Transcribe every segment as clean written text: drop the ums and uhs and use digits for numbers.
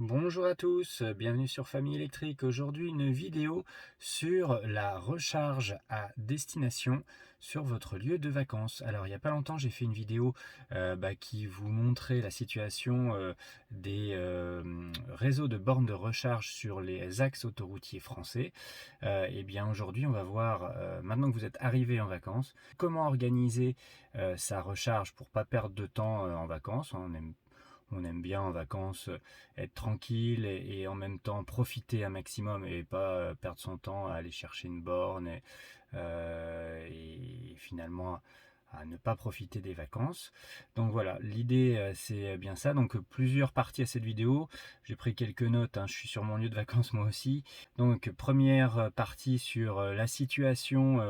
Bonjour à tous, bienvenue sur Famille Électrique. Aujourd'hui, une vidéo sur la recharge à destination sur votre lieu de vacances. Alors, il n'y a pas longtemps, j'ai fait une vidéo qui vous montrait la situation des réseaux de bornes de recharge sur les axes autoroutiers français. Et bien aujourd'hui, on va voir, maintenant que vous êtes arrivé en vacances, comment organiser sa recharge pour pas perdre de temps en vacances. On aime bien en vacances être tranquille et en même temps profiter un maximum et pas perdre son temps à aller chercher une borne et finalement à ne pas profiter des vacances. Donc voilà, l'idée c'est bien ça. Donc plusieurs parties à cette vidéo. J'ai pris quelques notes, hein, je suis sur mon lieu de vacances moi aussi. Donc première partie sur la situation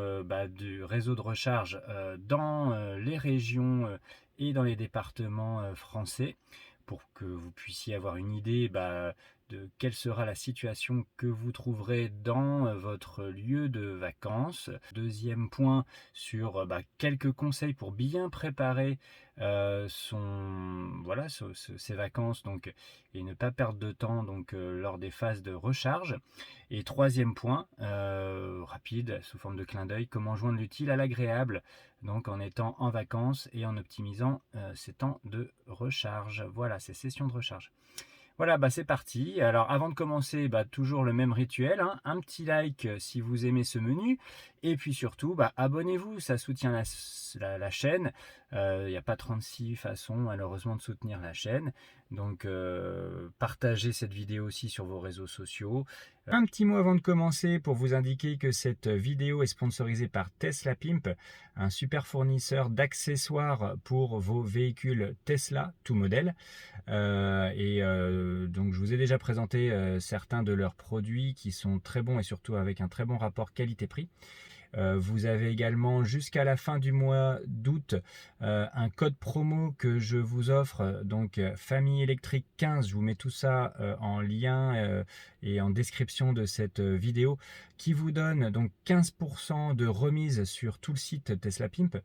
du réseau de recharge dans les régions et dans les départements français pour que vous puissiez avoir une idée de quelle sera la situation que vous trouverez dans votre lieu de vacances. Deuxième point sur quelques conseils pour bien préparer ses vacances donc, et ne pas perdre de temps donc, lors des phases de recharge. Et troisième point, rapide, sous forme de clin d'œil, comment joindre l'utile à l'agréable, donc en étant en vacances et en optimisant ces temps de recharge. Voilà, ces sessions de recharge. Voilà, c'est parti. Alors avant de commencer, toujours le même rituel, hein, un petit like si vous aimez ce menu, et puis surtout, abonnez-vous, ça soutient la chaîne. Il n'y a pas 36 façons malheureusement de soutenir la chaîne, donc partagez cette vidéo aussi sur vos réseaux sociaux. Un petit mot avant de commencer pour vous indiquer que cette vidéo est sponsorisée par Tesla Pimp, un super fournisseur d'accessoires pour vos véhicules Tesla, tout modèle. Donc je vous ai déjà présenté certains de leurs produits qui sont très bons et surtout avec un très bon rapport qualité-prix. Vous avez également jusqu'à la fin du mois d'août un code promo que je vous offre, donc Famille Électrique 15. Je vous mets tout ça en lien et en description de cette vidéo, qui vous donne donc 15% de remise sur tout le site Tesla Pimp.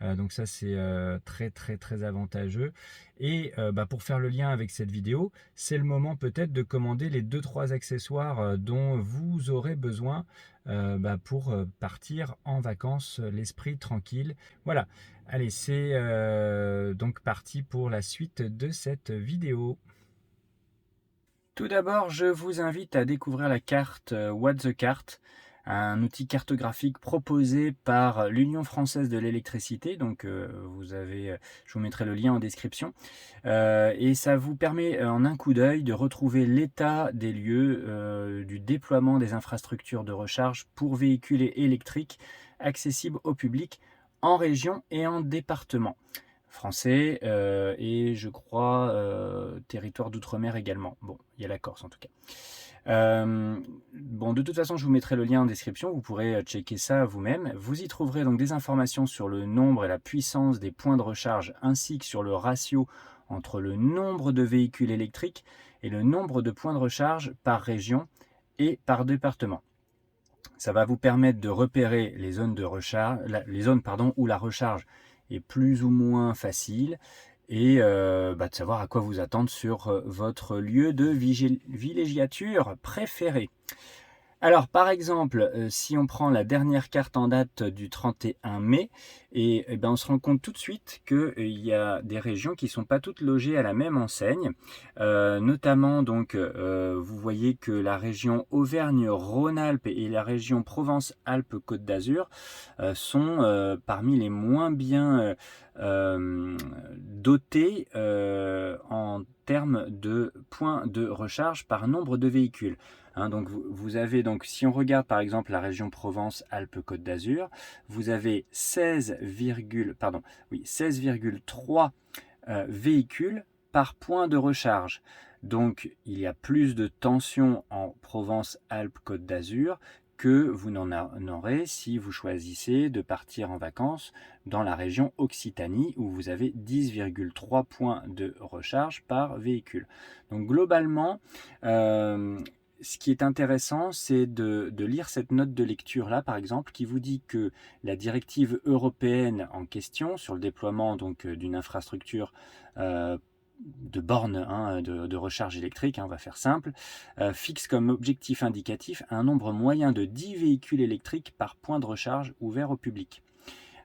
Donc ça c'est très très très avantageux. Et pour faire le lien avec cette vidéo, c'est le moment peut-être de commander les 2-3 accessoires dont vous aurez besoin pour partir en vacances, l'esprit tranquille. Voilà, allez, c'est donc parti pour la suite de cette vidéo. Tout d'abord, je vous invite à découvrir la carte What the Cart, un outil cartographique proposé par l'Union française de l'électricité. Donc, je vous mettrai le lien en description. Et ça vous permet en un coup d'œil de retrouver l'état des lieux du déploiement des infrastructures de recharge pour véhicules électriques accessibles au public en région et en département français et je crois territoire d'outre-mer également. Bon, il y a la Corse en tout cas. De toute façon, je vous mettrai le lien en description, vous pourrez checker ça vous-même. Vous y trouverez donc des informations sur le nombre et la puissance des points de recharge, ainsi que sur le ratio entre le nombre de véhicules électriques et le nombre de points de recharge par région et par département. Ça va vous permettre de repérer les zones de recharge, où la recharge est plus ou moins facile, et de savoir à quoi vous attendre sur votre lieu de villégiature préféré. Alors, par exemple, si on prend la dernière carte en date du 31 mai, on se rend compte tout de suite qu'il y a des régions qui ne sont pas toutes logées à la même enseigne. Notamment, donc, vous voyez que la région Auvergne-Rhône-Alpes et la région Provence-Alpes-Côte d'Azur sont parmi les moins bien dotées en termes de points de recharge par nombre de véhicules. Donc vous avez, donc si on regarde par exemple la région Provence-Alpes-Côte d'Azur, vous avez 16,3 véhicules par point de recharge. Donc il y a plus de tension en Provence-Alpes-Côte d'Azur que vous n'en aurez si vous choisissez de partir en vacances dans la région Occitanie, où vous avez 10,3 points de recharge par véhicule. Donc globalement, ce qui est intéressant, c'est de lire cette note de lecture-là, par exemple, qui vous dit que la directive européenne en question, sur le déploiement donc d'une infrastructure bornes hein, de recharge électrique, hein, on va faire simple, fixe comme objectif indicatif un nombre moyen de 10 véhicules électriques par point de recharge ouvert au public.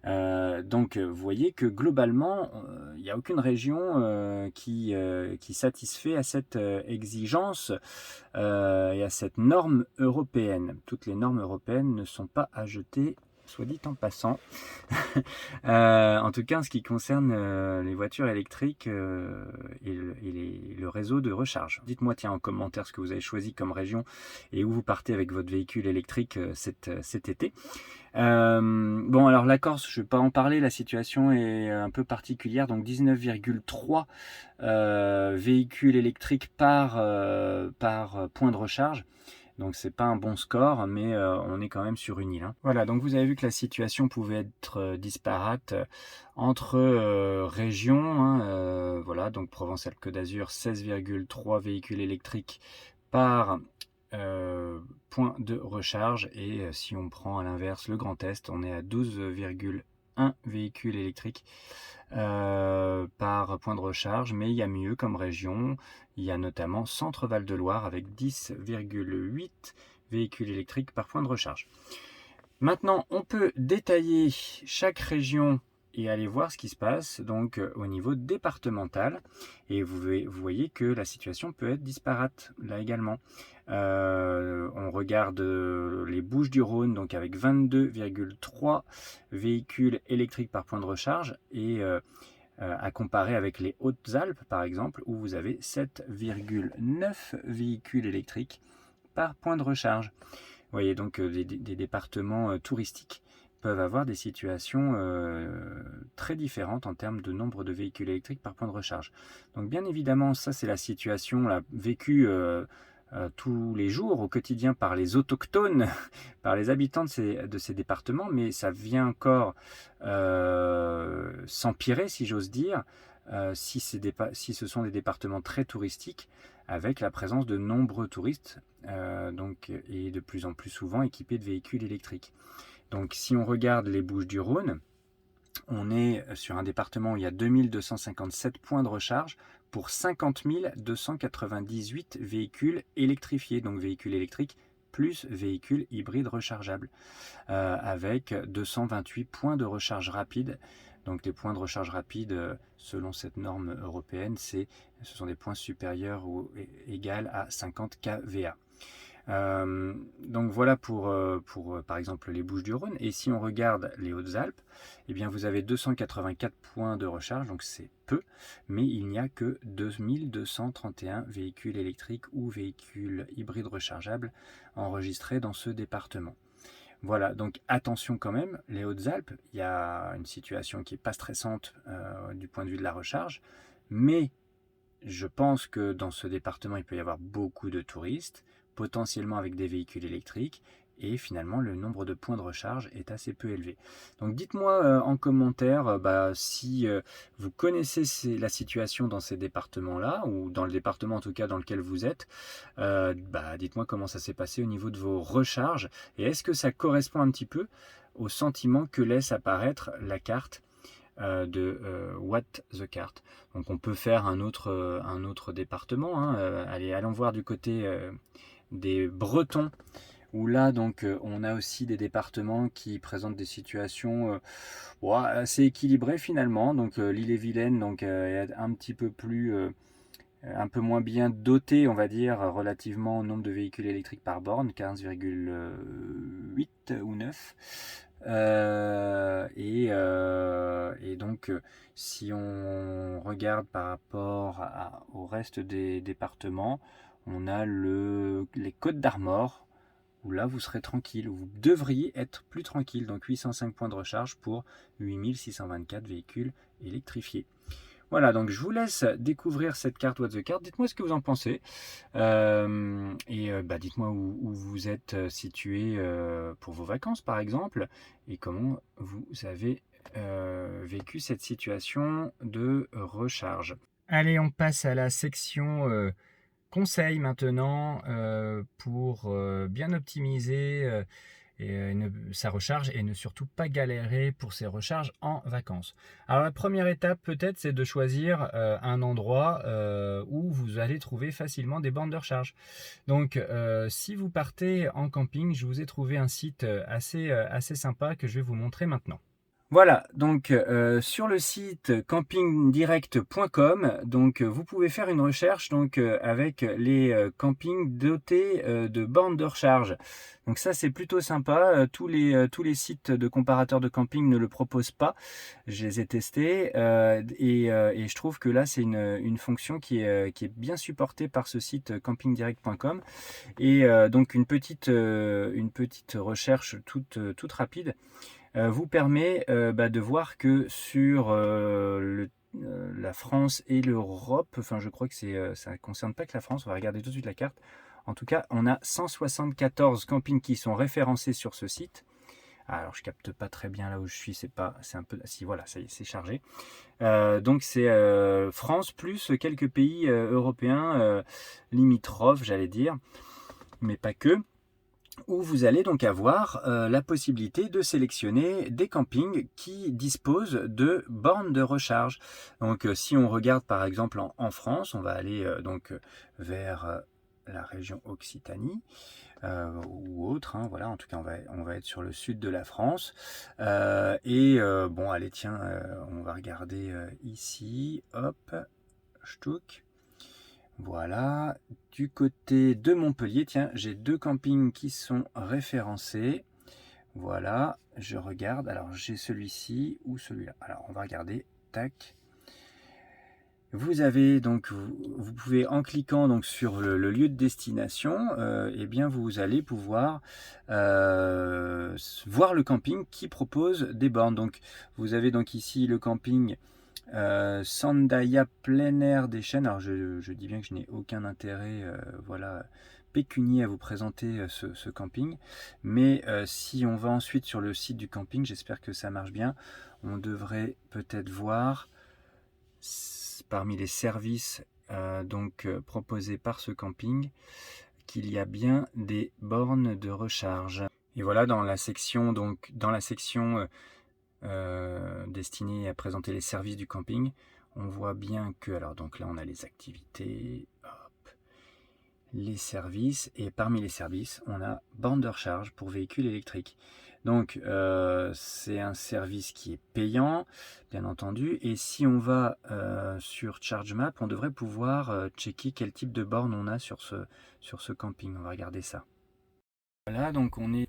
Donc vous voyez que globalement, il n'y a aucune région qui satisfait à cette exigence et à cette norme européenne. Toutes les normes européennes ne sont pas à jeter, soit dit en passant. En tout cas, en ce qui concerne les voitures électriques et le réseau de recharge. Dites-moi tiens en commentaire ce que vous avez choisi comme région et où vous partez avec votre véhicule électrique cet été. Bon alors la Corse, je ne vais pas en parler, la situation est un peu particulière, donc 19,3 véhicules électriques par point de recharge. Donc c'est pas un bon score, mais on est quand même sur une île. Hein. Voilà, donc vous avez vu que la situation pouvait être disparate entre régions. Hein, voilà, donc Provence-Alpes-Côte d'Azur, 16,3 véhicules électriques par point de recharge. Et si on prend à l'inverse le Grand Est, on est à 12,1 véhicules électriques par point de recharge, mais il y a mieux comme région. Il y a notamment Centre-Val de Loire avec 10,8 véhicules électriques par point de recharge. Maintenant, on peut détailler chaque région et aller voir ce qui se passe donc au niveau départemental. Et vous voyez que la situation peut être disparate là également. On regarde les Bouches-du-Rhône donc avec 22,3 véhicules électriques par point de recharge et à comparer avec les Hautes-Alpes par exemple où vous avez 7,9 véhicules électriques par point de recharge. Vous voyez donc des départements touristiques peuvent avoir des situations très différentes en termes de nombre de véhicules électriques par point de recharge. Donc bien évidemment, ça c'est la situation là, vécue tous les jours au quotidien par les autochtones, par les habitants de ces départements, mais ça vient encore s'empirer, si j'ose dire, si ce sont des départements très touristiques, avec la présence de nombreux touristes, et de plus en plus souvent équipés de véhicules électriques. Donc si on regarde les Bouches-du-Rhône, on est sur un département où il y a 2257 points de recharge pour 50 298 véhicules électrifiés, donc véhicules électriques plus véhicules hybrides rechargeables, avec 228 points de recharge rapide. Donc les points de recharge rapide, selon cette norme européenne, ce sont des points supérieurs ou égaux à 50 kVA. Donc voilà pour par exemple les Bouches-du-Rhône. Et si on regarde les Hautes-Alpes, eh bien vous avez 284 points de recharge, donc c'est peu, mais il n'y a que 2231 véhicules électriques ou véhicules hybrides rechargeables enregistrés dans ce département. Voilà, donc attention quand même, les Hautes-Alpes, il y a une situation qui n'est pas stressante du point de vue de la recharge, mais je pense que dans ce département, il peut y avoir beaucoup de touristes, potentiellement avec des véhicules électriques, et finalement le nombre de points de recharge est assez peu élevé. Donc dites-moi en commentaire si vous connaissez la situation dans ces départements-là, ou dans le département en tout cas dans lequel vous êtes. Dites-moi comment ça s'est passé au niveau de vos recharges, et est-ce que ça correspond un petit peu au sentiment que laisse apparaître la carte de What the Cart. Donc on peut faire un autre département. Hein. Allons voir du côté des Bretons, où là donc on a aussi des départements qui présentent des situations assez équilibrées finalement. Donc l'Ille-et-Vilaine donc est un petit peu plus un peu moins bien doté, on va dire, relativement au nombre de véhicules électriques par borne, 15,8 ou 9. Et donc, si on regarde par rapport au reste des départements, on a les Côtes d'Armor, où là vous serez tranquille, où vous devriez être plus tranquille. Donc 805 points de recharge pour 8624 véhicules électrifiés. Voilà, donc je vous laisse découvrir cette carte What the Cart. Dites-moi ce que vous en pensez. Dites-moi où vous êtes situé pour vos vacances, par exemple, et comment vous avez vécu cette situation de recharge. Allez, on passe à la section conseils maintenant pour bien optimiser sa recharge et ne surtout pas galérer pour ses recharges en vacances. Alors la première étape peut-être c'est de choisir un endroit où vous allez trouver facilement des bornes de recharge. Donc si vous partez en camping, je vous ai trouvé un site assez sympa que je vais vous montrer maintenant. Voilà, donc sur le site campingdirect.com, donc vous pouvez faire une recherche donc avec les campings dotés de bornes de recharge. Donc ça c'est plutôt sympa. Tous les sites de comparateurs de camping ne le proposent pas. Je les ai testés et je trouve que là c'est une fonction qui est bien supportée par ce site campingdirect.com et donc une petite recherche toute rapide vous permet de voir que sur la France et l'Europe, enfin je crois que ça ne concerne pas que la France, on va regarder tout de suite la carte. En tout cas, on a 174 campings qui sont référencés sur ce site. Alors je capte pas très bien là où je suis, c'est un peu, si voilà, ça y est, c'est chargé. Donc c'est France plus quelques pays européens limitrophes, j'allais dire, mais pas que, où vous allez donc avoir la possibilité de sélectionner des campings qui disposent de bornes de recharge. Donc si on regarde par exemple en France, on va aller vers la région Occitanie ou autre, hein, voilà, en tout cas on va être sur le sud de la France. Bon allez tiens, on va regarder ici, hop, Stuck. Voilà, du côté de Montpellier, tiens, j'ai 2 campings qui sont référencés. Voilà, je regarde. Alors, j'ai celui-ci ou celui-là. Alors, on va regarder. Tac. Vous avez donc, vous pouvez en cliquant donc sur le lieu de destination, eh bien vous allez pouvoir voir le camping qui propose des bornes. Donc, vous avez donc ici le camping Sandaya plein air des Chênes. Alors je dis bien que je n'ai aucun intérêt voilà, pécunier à vous présenter ce camping, mais si on va ensuite sur le site du camping, j'espère que ça marche bien, on devrait peut-être voir parmi les services proposés par ce camping qu'il y a bien des bornes de recharge. Et voilà, dans la section destiné à présenter les services du camping, on voit bien que, alors donc là on a les activités, hop, les services, et parmi les services on a borne de recharge pour véhicules électriques. Donc c'est un service qui est payant bien entendu, et si on va sur ChargeMap, on devrait pouvoir checker quel type de borne on a sur ce camping. On va regarder ça. Voilà, donc on est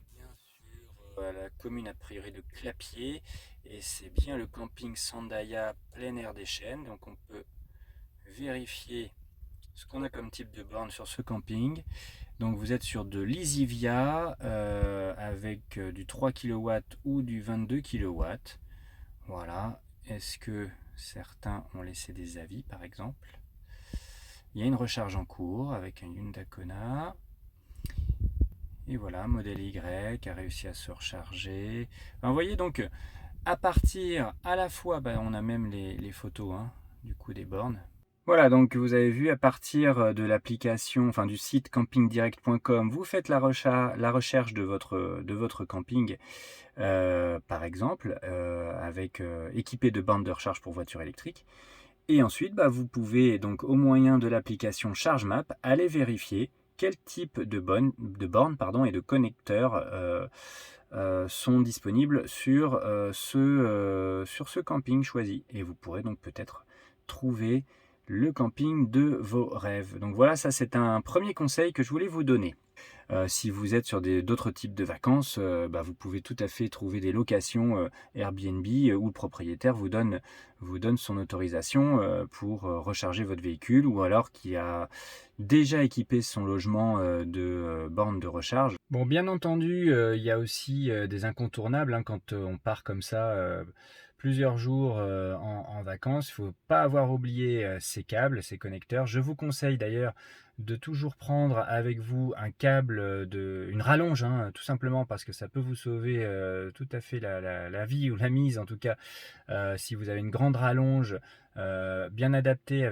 à la commune a priori de Clapier, et c'est bien le camping Sandaya plein air des Chênes. Donc on peut vérifier ce qu'on a comme type de borne sur ce camping. Donc vous êtes sur de l'Easyvia avec du 3 kW ou du 22 kW. Voilà. Est-ce que certains ont laissé des avis par exemple? Il y a une recharge en cours avec un Hyundai Kona. Et voilà, modèle Y a réussi à se recharger. Vous voyez donc, à partir à la fois, on a même les photos hein, du coup des bornes. Voilà, donc vous avez vu, à partir de l'application, enfin du site campingdirect.com, vous faites la recherche de votre camping, par exemple, équipé de bornes de recharge pour voitures électriques. Et ensuite, vous pouvez donc au moyen de l'application ChargeMap aller vérifier quel type de bornes et de connecteurs sont disponibles sur ce camping choisi. Et vous pourrez donc peut-être trouver le camping de vos rêves. Donc voilà, ça c'est un premier conseil que je voulais vous donner. Si vous êtes sur d'autres types de vacances, vous pouvez tout à fait trouver des locations Airbnb où le propriétaire vous donne son autorisation pour recharger votre véhicule, ou alors qui a déjà équipé son logement de bornes de recharge. Bon, bien entendu, il y a aussi des incontournables hein, quand on part comme ça plusieurs jours en vacances. Il ne faut pas avoir oublié ces câbles, ces connecteurs. Je vous conseille d'ailleurs de toujours prendre avec vous un câble, une rallonge, hein, tout simplement parce que ça peut vous sauver tout à fait la vie, ou la mise en tout cas, si vous avez une grande rallonge bien adapté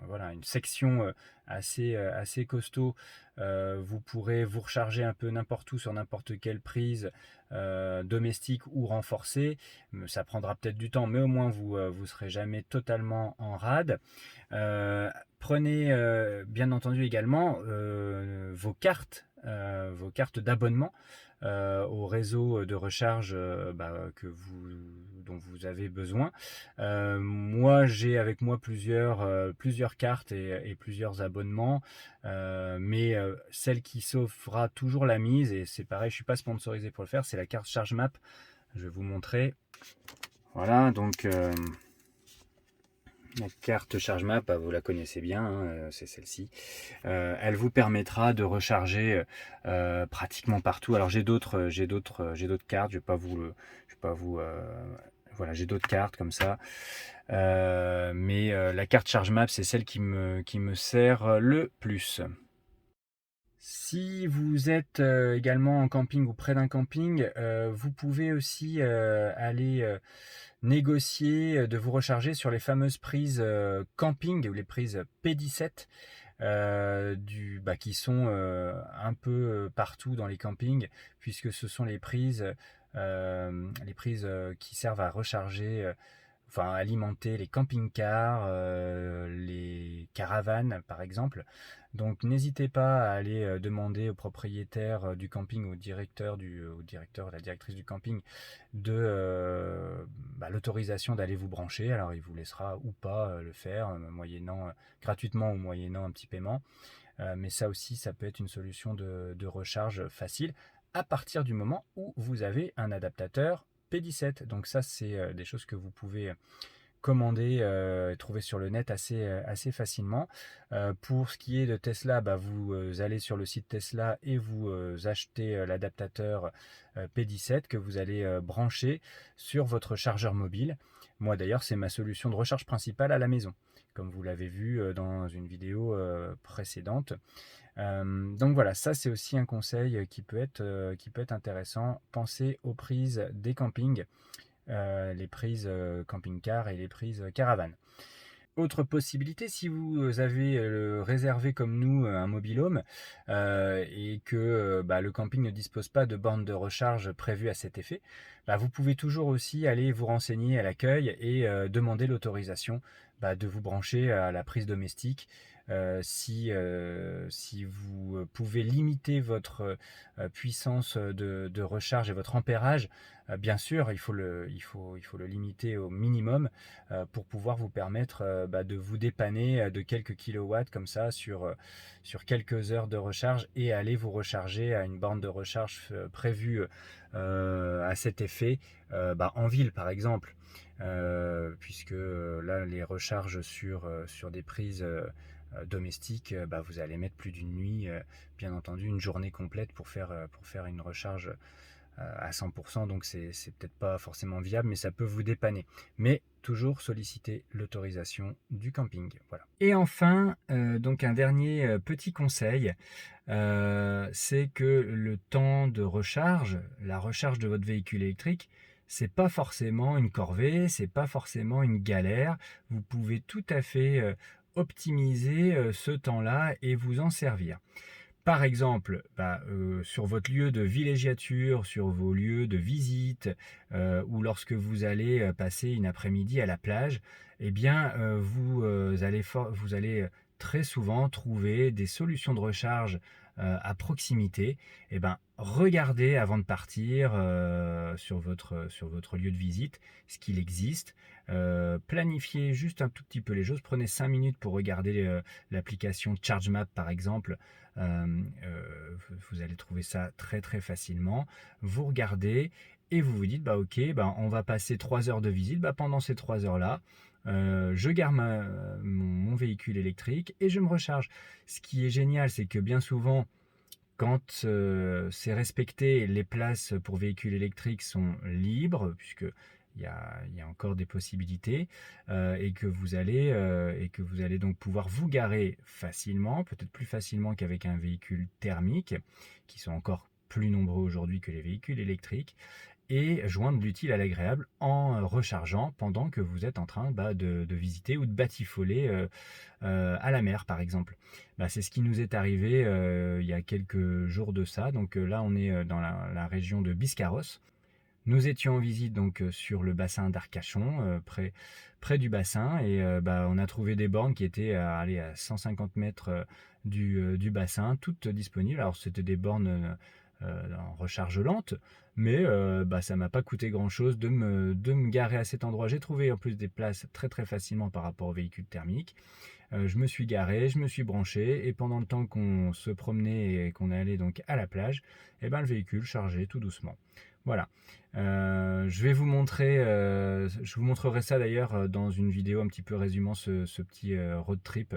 voilà, une section assez costaud. Vous pourrez vous recharger un peu n'importe où sur n'importe quelle prise domestique ou renforcée. Ça prendra peut-être du temps, mais au moins vous serez jamais totalement en rade. Prenez bien entendu également vos cartes d'abonnement au réseau de recharge dont vous avez besoin. Moi, j'ai avec moi plusieurs cartes et plusieurs abonnements, mais celle qui sauvera toujours la mise, et c'est pareil, je ne suis pas sponsorisé pour le faire, c'est la carte ChargeMap. Je vais vous montrer. Voilà, donc la carte ChargeMap, vous la connaissez bien, hein, c'est celle-ci. Elle vous permettra de recharger pratiquement partout. Alors j'ai d'autres cartes. Voilà, j'ai d'autres cartes comme ça. Mais la carte ChargeMap, c'est celle qui me sert le plus. Si vous êtes également en camping ou près d'un camping, vous pouvez aussi aller négocier de vous recharger sur les fameuses prises camping ou les prises P17 qui sont un peu partout dans les campings, puisque ce sont les prises qui servent à recharger, enfin alimenter les camping-cars, les caravanes par exemple. Donc n'hésitez pas à aller demander au propriétaire du camping, au directeur, la directrice du camping, de l'autorisation d'aller vous brancher. Alors il vous laissera ou pas le faire, moyennant gratuitement ou moyennant un petit paiement. Mais ça aussi, ça peut être une solution de recharge facile à partir du moment où vous avez un adaptateur P17. Donc ça, c'est des choses que vous pouvez commander et trouver sur le net assez facilement. Pour ce qui est de Tesla, vous allez sur le site Tesla et vous achetez l'adaptateur P17 que vous allez brancher sur votre chargeur mobile. Moi d'ailleurs, c'est ma solution de recharge principale à la maison, comme vous l'avez vu dans une vidéo précédente. Donc voilà, ça c'est aussi un conseil qui peut être intéressant. Pensez aux prises des campings, les prises camping-car et les prises caravane. Autre possibilité, si vous avez réservé comme nous un mobil-home et que le camping ne dispose pas de borne de recharge prévue à cet effet, vous pouvez toujours aussi aller vous renseigner à l'accueil et demander l'autorisation de vous brancher à la prise domestique. Si vous pouvez limiter votre puissance de recharge et votre ampérage, bien sûr, il faut le limiter au minimum pour pouvoir vous permettre de vous dépanner de quelques kilowatts comme ça sur quelques heures de recharge et aller vous recharger à une borne de recharge prévue à cet effet en ville par exemple. Puisque là les recharges sur des prises domestiques, vous allez mettre plus d'une nuit, bien entendu une journée complète pour faire une recharge à 100%, donc c'est peut-être pas forcément viable, mais ça peut vous dépanner. Mais toujours solliciter l'autorisation du camping. Voilà. Et enfin, donc un dernier petit conseil, c'est que le temps de recharge, la recharge de votre véhicule électrique, c'est pas forcément une corvée, c'est pas forcément une galère. Vous pouvez tout à fait optimiser ce temps-là et vous en servir. Par exemple, sur votre lieu de villégiature, sur vos lieux de visite, ou lorsque vous allez passer une après-midi à la plage, eh bien, vous allez très souvent trouver des solutions de recharge à proximité. Eh ben, regardez avant de partir sur votre lieu de visite ce qu'il existe. Planifiez juste un tout petit peu les choses. Prenez 5 minutes pour regarder l'application ChargeMap par exemple. Vous allez trouver ça très très facilement. Vous regardez et vous vous dites ok, on va passer 3 heures de visite. Pendant ces 3 heures là, je garde mon véhicule électrique et je me recharge. Ce qui est génial, c'est que bien souvent, quand c'est respecté, les places pour véhicules électriques sont libres, puisque il y a encore des possibilités, et que vous allez donc pouvoir vous garer facilement, peut-être plus facilement qu'avec un véhicule thermique, qui sont encore plus nombreux aujourd'hui que les véhicules électriques. et joindre l'utile à l'agréable en rechargeant pendant que vous êtes en train de visiter ou de batifoler à la mer par exemple. C'est ce qui nous est arrivé il y a quelques jours de ça. Donc là on est dans la région de Biscarrosse. Nous étions en visite donc sur le bassin d'Arcachon, près du bassin, et on a trouvé des bornes qui étaient à 150 mètres du bassin, toutes disponibles. Alors c'était des bornes en recharge lente, mais ça m'a pas coûté grand-chose de me garer à cet endroit. J'ai trouvé en plus des places très très facilement par rapport aux véhicules thermiques. Je me suis garé, je me suis branché, et pendant le temps qu'on se promenait et qu'on allait donc à la plage, le véhicule chargeait tout doucement. Voilà. Je vous montrerai ça d'ailleurs dans une vidéo un petit peu résumant ce petit road trip,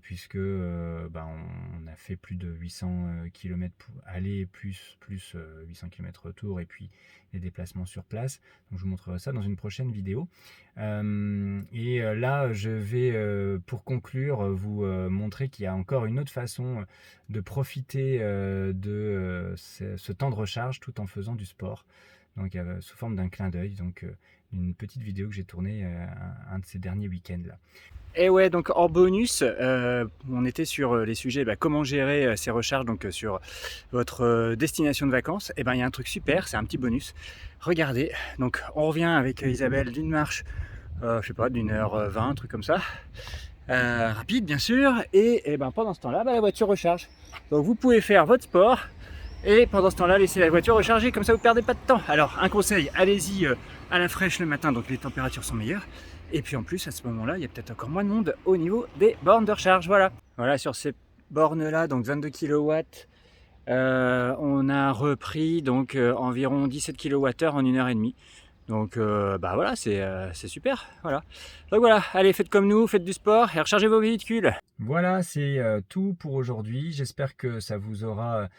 puisque on a fait plus de 800 km aller plus 800 km retour, et puis les déplacements sur place. Donc je vous montrerai ça dans une prochaine vidéo. Là, je vais pour conclure vous montrer qu'il y a encore une autre façon de profiter de ce temps de recharge tout en faisant du sport. Donc sous forme d'un clin d'œil, donc une petite vidéo que j'ai tournée un de ces derniers week-ends là. Et ouais, donc en bonus, on était sur les sujets comment gérer ces recharges donc sur votre destination de vacances. Et il y a un truc super, c'est un petit bonus. Regardez, donc on revient avec Isabelle d'une marche, je sais pas, d'1h20, un truc comme ça. Rapide bien sûr, et pendant ce temps-là, la voiture recharge. Donc vous pouvez faire votre sport et pendant ce temps-là, laissez la voiture recharger, comme ça vous perdez pas de temps. Alors un conseil, allez-y à la fraîche le matin, donc les températures sont meilleures. Et puis en plus, à ce moment-là, il y a peut-être encore moins de monde au niveau des bornes de recharge. Voilà, sur ces bornes-là, donc 22 kW, on a repris donc environ 17 kWh en 1h30. Donc voilà, c'est super. Voilà. Donc voilà, allez, faites comme nous, faites du sport et rechargez vos véhicules. Voilà, c'est tout pour aujourd'hui. J'espère que ça vous aura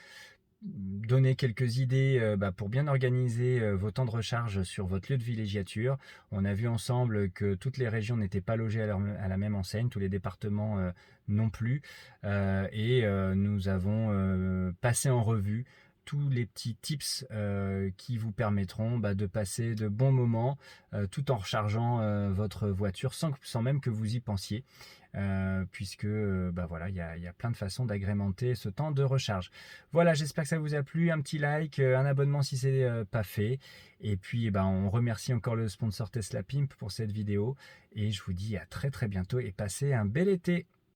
donné quelques idées pour bien organiser vos temps de recharge sur votre lieu de villégiature. On a vu ensemble que toutes les régions n'étaient pas logées à la même enseigne, tous les départements non plus. Nous avons passé en revue tous les petits tips qui vous permettront de passer de bons moments tout en rechargeant votre voiture sans même que vous y pensiez. Puisque voilà, il y a plein de façons d'agrémenter ce temps de recharge. Voilà, j'espère que ça vous a plu. Un petit like, un abonnement si c'est pas fait, et puis on remercie encore le sponsor Tesla Pimp pour cette vidéo, et je vous dis à très très bientôt et passez un bel été.